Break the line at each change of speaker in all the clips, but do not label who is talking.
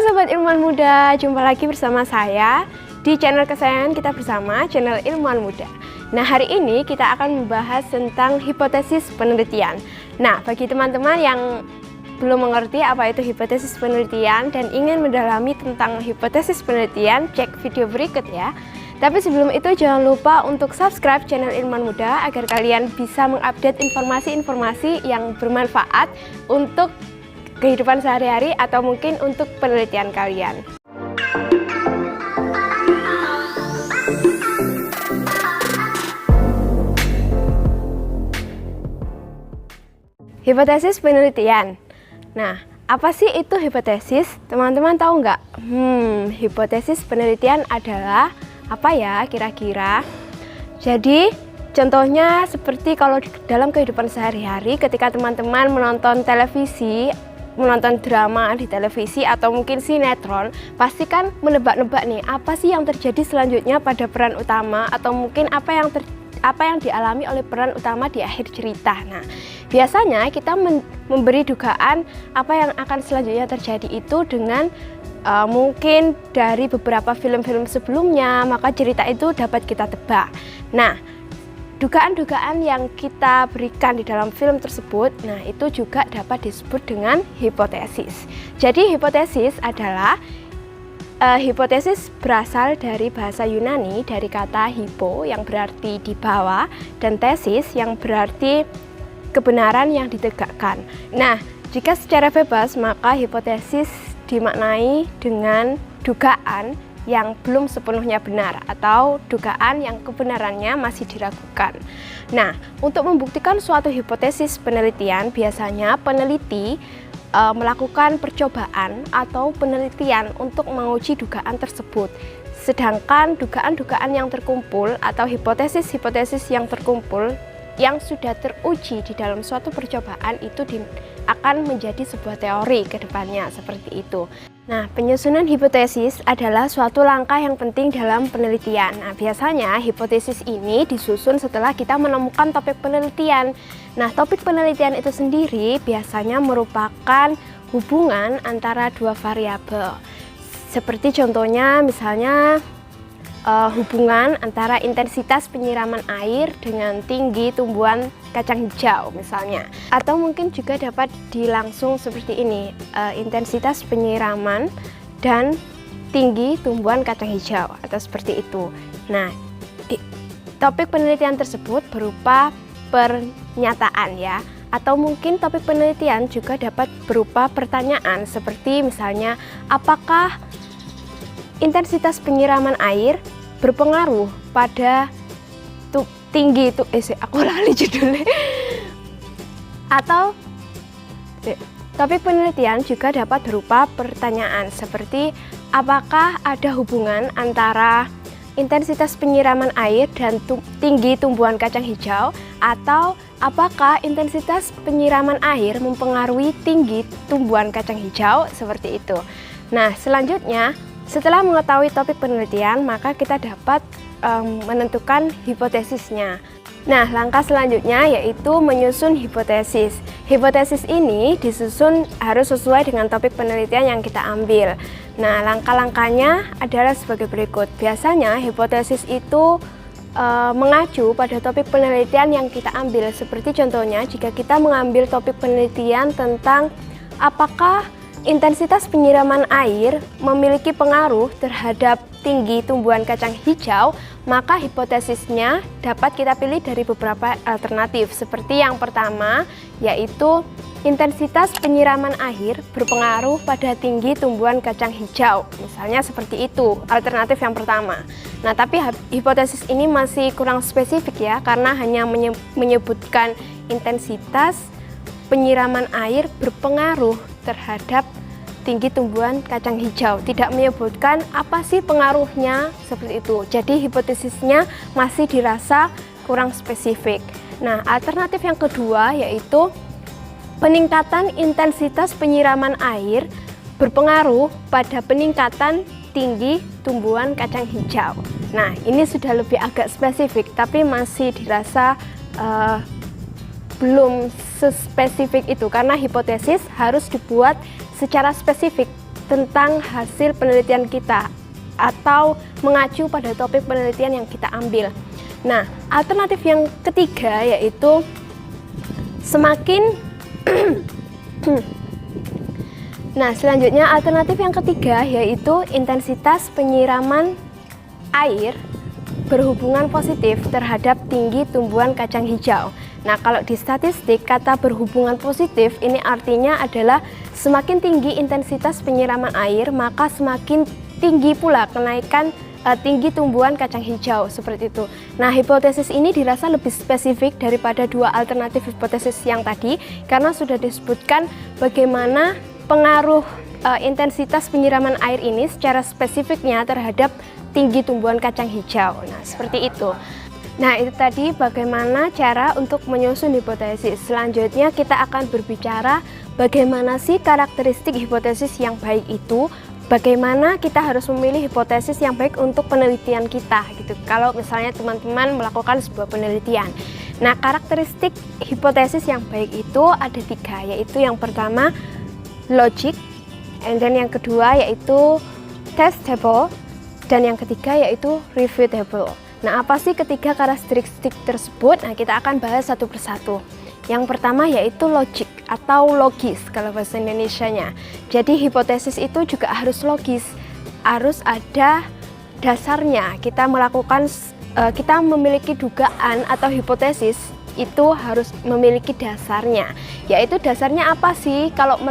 Sobat Ilmuwan Muda, jumpa lagi bersama saya di channel kesayangan kita bersama, channel Ilmuwan Muda. Nah, hari ini kita akan membahas tentang hipotesis penelitian. Nah, bagi teman-teman yang belum mengerti apa itu hipotesis penelitian dan ingin mendalami tentang hipotesis penelitian, cek video berikut ya. Tapi sebelum itu jangan lupa untuk subscribe channel Ilmuwan Muda agar kalian bisa mengupdate informasi-informasi yang bermanfaat untuk kehidupan sehari-hari atau mungkin untuk penelitian kalian. Hipotesis penelitian. Nah, apa sih itu hipotesis? Teman-teman tahu nggak? Hipotesis penelitian adalah apa ya kira-kira? Jadi, contohnya seperti kalau dalam kehidupan sehari-hari ketika teman-teman menonton televisi, menonton drama di televisi atau mungkin sinetron, pasti kan menebak-nebak nih apa sih yang terjadi selanjutnya pada peran utama atau mungkin apa yang dialami oleh peran utama di akhir cerita. Nah, biasanya kita memberi dugaan apa yang akan selanjutnya terjadi itu dengan mungkin dari beberapa film-film sebelumnya, maka cerita itu dapat kita tebak. Nah, dugaan-dugaan yang kita berikan di dalam film tersebut, nah itu juga dapat disebut dengan hipotesis. Jadi hipotesis adalah hipotesis berasal dari bahasa Yunani dari kata hypo yang berarti di bawah dan tesis yang berarti kebenaran yang ditegakkan. Nah, jika secara bebas maka hipotesis dimaknai dengan dugaan yang belum sepenuhnya benar atau dugaan yang kebenarannya masih diragukan. Nah, untuk membuktikan suatu hipotesis penelitian, biasanya peneliti melakukan percobaan atau penelitian untuk menguji dugaan tersebut. Sedangkan dugaan-dugaan yang terkumpul atau hipotesis-hipotesis yang terkumpul yang sudah teruji di dalam suatu percobaan itu akan menjadi sebuah teori ke depannya seperti itu. Nah, penyusunan hipotesis adalah suatu langkah yang penting dalam penelitian. Nah, biasanya hipotesis ini disusun setelah kita menemukan topik penelitian. Nah, topik penelitian itu sendiri biasanya merupakan hubungan antara dua variabel. Seperti contohnya misalnya hubungan antara intensitas penyiraman air dengan tinggi tumbuhan kacang hijau misalnya, atau mungkin juga dapat dilangsung seperti ini, intensitas penyiraman dan tinggi tumbuhan kacang hijau atau seperti itu. Nah, topik penelitian tersebut berupa pernyataan ya, atau mungkin topik penelitian juga dapat berupa pertanyaan seperti misalnya apakah intensitas penyiraman air berpengaruh pada tinggi itu aku lali judulnya. Atau topik penelitian juga dapat berupa pertanyaan seperti apakah ada hubungan antara intensitas penyiraman air dan tinggi tumbuhan kacang hijau, atau apakah intensitas penyiraman air mempengaruhi tinggi tumbuhan kacang hijau, seperti itu. Nah, selanjutnya setelah mengetahui topik penelitian, maka kita dapat menentukan hipotesisnya. Nah, langkah selanjutnya yaitu menyusun hipotesis. Hipotesis ini disusun harus sesuai dengan topik penelitian yang kita ambil. Nah, langkah-langkahnya adalah sebagai berikut. Biasanya hipotesis itu mengacu pada topik penelitian yang kita ambil. Seperti contohnya, jika kita mengambil topik penelitian tentang apakah intensitas penyiraman air memiliki pengaruh terhadap tinggi tumbuhan kacang hijau, maka hipotesisnya dapat kita pilih dari beberapa alternatif. Seperti yang pertama, yaitu intensitas penyiraman air berpengaruh pada tinggi tumbuhan kacang hijau. Misalnya seperti itu, alternatif yang pertama. Nah, tapi hipotesis ini masih kurang spesifik ya, karena hanya menyebutkan intensitas penyiraman air berpengaruh terhadap tinggi tumbuhan kacang hijau, tidak menyebutkan apa sih pengaruhnya seperti itu. Jadi hipotesisnya masih dirasa kurang spesifik. Nah, alternatif yang kedua yaitu peningkatan intensitas penyiraman air berpengaruh pada peningkatan tinggi tumbuhan kacang hijau. Nah, ini sudah lebih agak spesifik, tapi masih dirasa belum sespesifik itu, karena hipotesis harus dibuat secara spesifik tentang hasil penelitian kita atau mengacu pada topik penelitian yang kita ambil. Nah, alternatif yang ketiga yaitu semakin Nah, selanjutnya alternatif yang ketiga yaitu intensitas penyiraman air berhubungan positif terhadap tinggi tumbuhan kacang hijau. Nah, kalau di statistik kata berhubungan positif ini artinya adalah semakin tinggi intensitas penyiraman air, maka semakin tinggi pula kenaikan tinggi tumbuhan kacang hijau, seperti itu. Nah, hipotesis ini dirasa lebih spesifik daripada dua alternatif hipotesis yang tadi karena sudah disebutkan bagaimana pengaruh intensitas penyiraman air ini secara spesifiknya terhadap tinggi tumbuhan kacang hijau. Nah, seperti itu. Nah, itu tadi bagaimana cara untuk menyusun hipotesis. Selanjutnya kita akan berbicara bagaimana sih karakteristik hipotesis yang baik itu, bagaimana kita harus memilih hipotesis yang baik untuk penelitian kita gitu. Kalau misalnya teman-teman melakukan sebuah penelitian. Nah, karakteristik hipotesis yang baik itu ada 3, yaitu yang pertama logic, and then yang kedua yaitu testable, dan yang ketiga yaitu refutable. Nah, apa sih ketiga karakteristik tersebut? Nah, kita akan bahas satu persatu. Yang pertama yaitu logic atau logis kalau bahasa Indonesianya. Jadi hipotesis itu juga harus logis, harus ada dasarnya. Kita memiliki dugaan atau hipotesis itu harus memiliki dasarnya. Yaitu dasarnya apa sih kalau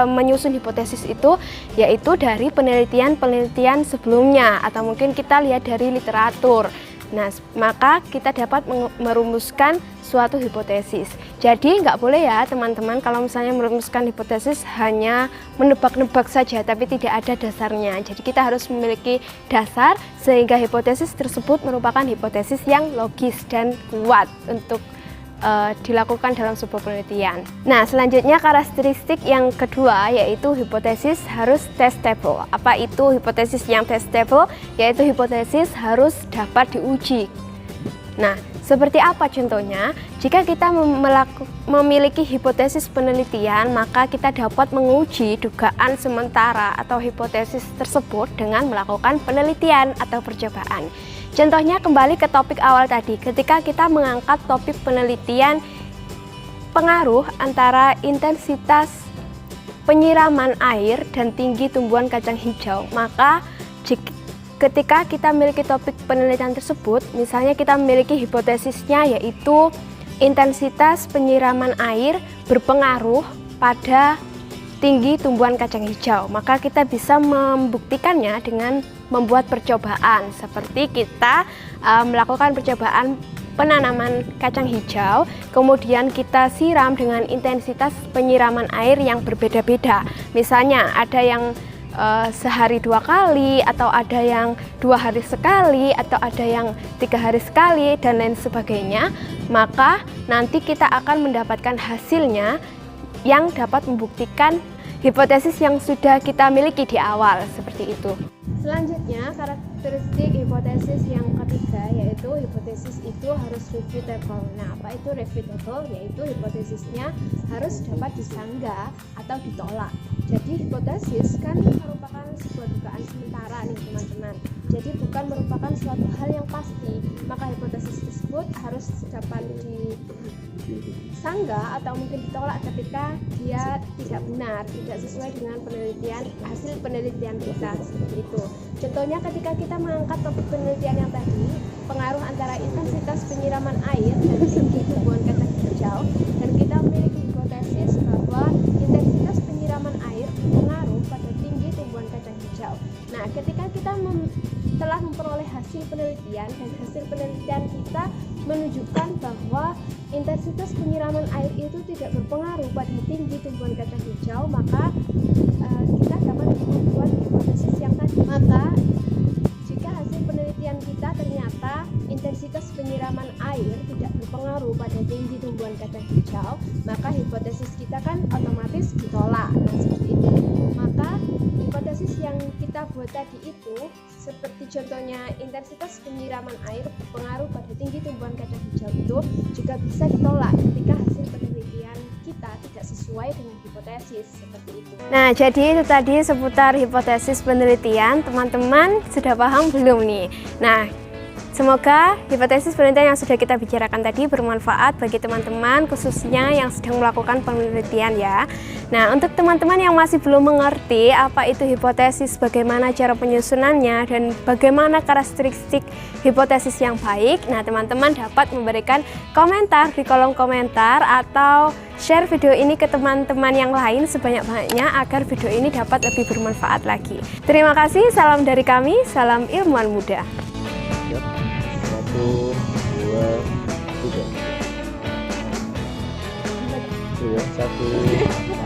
menyusun hipotesis itu? Yaitu dari penelitian sebelumnya atau mungkin kita lihat dari literatur. Nah, maka kita dapat merumuskan suatu hipotesis. Jadi nggak boleh ya teman-teman kalau misalnya merumuskan hipotesis hanya menebak-nebak saja tapi tidak ada dasarnya. Jadi kita harus memiliki dasar sehingga hipotesis tersebut merupakan hipotesis yang logis dan kuat untuk dilakukan dalam sebuah penelitian. Nah, selanjutnya karakteristik yang kedua yaitu hipotesis harus testable. Apa itu hipotesis yang testable? Yaitu hipotesis harus dapat diuji. Nah, seperti apa contohnya? Jika kita memiliki hipotesis penelitian, maka kita dapat menguji dugaan sementara atau hipotesis tersebut dengan melakukan penelitian atau percobaan. Contohnya kembali ke topik awal tadi, ketika kita mengangkat topik penelitian pengaruh antara intensitas penyiraman air dan tinggi tumbuhan kacang hijau, maka ketika kita memiliki topik penelitian tersebut, misalnya kita memiliki hipotesisnya yaitu intensitas penyiraman air berpengaruh pada tinggi tumbuhan kacang hijau, maka kita bisa membuktikannya dengan membuat percobaan seperti kita melakukan percobaan penanaman kacang hijau, kemudian kita siram dengan intensitas penyiraman air yang berbeda-beda. Misalnya ada yang sehari 2 kali, atau ada yang 2 hari sekali, atau ada yang 3 hari sekali, dan lain sebagainya. Maka nanti kita akan mendapatkan hasilnya yang dapat membuktikan hipotesis yang sudah kita miliki di awal, seperti itu. Selanjutnya, karakteristik hipotesis yang ketiga yaitu hipotesis itu harus refutable. Nah, apa itu refutable? Yaitu hipotesisnya harus dapat disanggah atau ditolak. Jadi hipotesis kan merupakan sebuah dugaan sementara nih teman-teman. Jadi bukan merupakan suatu hal yang pasti. Maka hipotesis tersebut harus dapat disanggah atau mungkin ditolak ketika dia tidak benar, tidak sesuai dengan hasil penelitian kita, seperti itu. Contohnya ketika kita mengangkat topik penelitian yang tadi, pengaruh antara intensitas penyiraman air dan tinggi tumbuhan kacang hijau, dan kita memiliki hipotesis bahwa intensitas penyiraman air berpengaruh pada tinggi tumbuhan kacang hijau. Nah, ketika kita telah memperoleh hasil penelitian dan hasil penelitian kita menunjukkan bahwa intensitas penyiraman air itu tidak berpengaruh pada tinggi tumbuhan kacang hijau, maka kita dapat membuat hipotesis yang tadi. Maka jika hasil penelitian kita ternyata intensitas penyiraman air tidak berpengaruh pada tinggi tumbuhan kacang hijau, maka hipotesis kita kan otomatis ditolak. Nah, seperti itu. Maka hipotesis yang kita buat tadi itu seperti contohnya intensitas penyiraman air berpengaruh pada tinggi tumbuhan kacang hijau itu juga bisa ditolak ketika hasil penelitian dengan kita tidak sesuai dengan hipotesis seperti itu. Nah, jadi itu tadi seputar hipotesis penelitian. Teman-teman sudah paham belum nih? Nah, semoga hipotesis penelitian yang sudah kita bicarakan tadi bermanfaat bagi teman-teman, khususnya yang sedang melakukan penelitian ya. Nah, untuk teman-teman yang masih belum mengerti apa itu hipotesis, bagaimana cara penyusunannya, dan bagaimana karakteristik hipotesis yang baik, nah teman-teman dapat memberikan komentar di kolom komentar atau share video ini ke teman-teman yang lain sebanyak-banyaknya agar video ini dapat lebih bermanfaat lagi. Terima kasih, salam dari kami, salam ilmuwan muda.
1, 2, 3. 1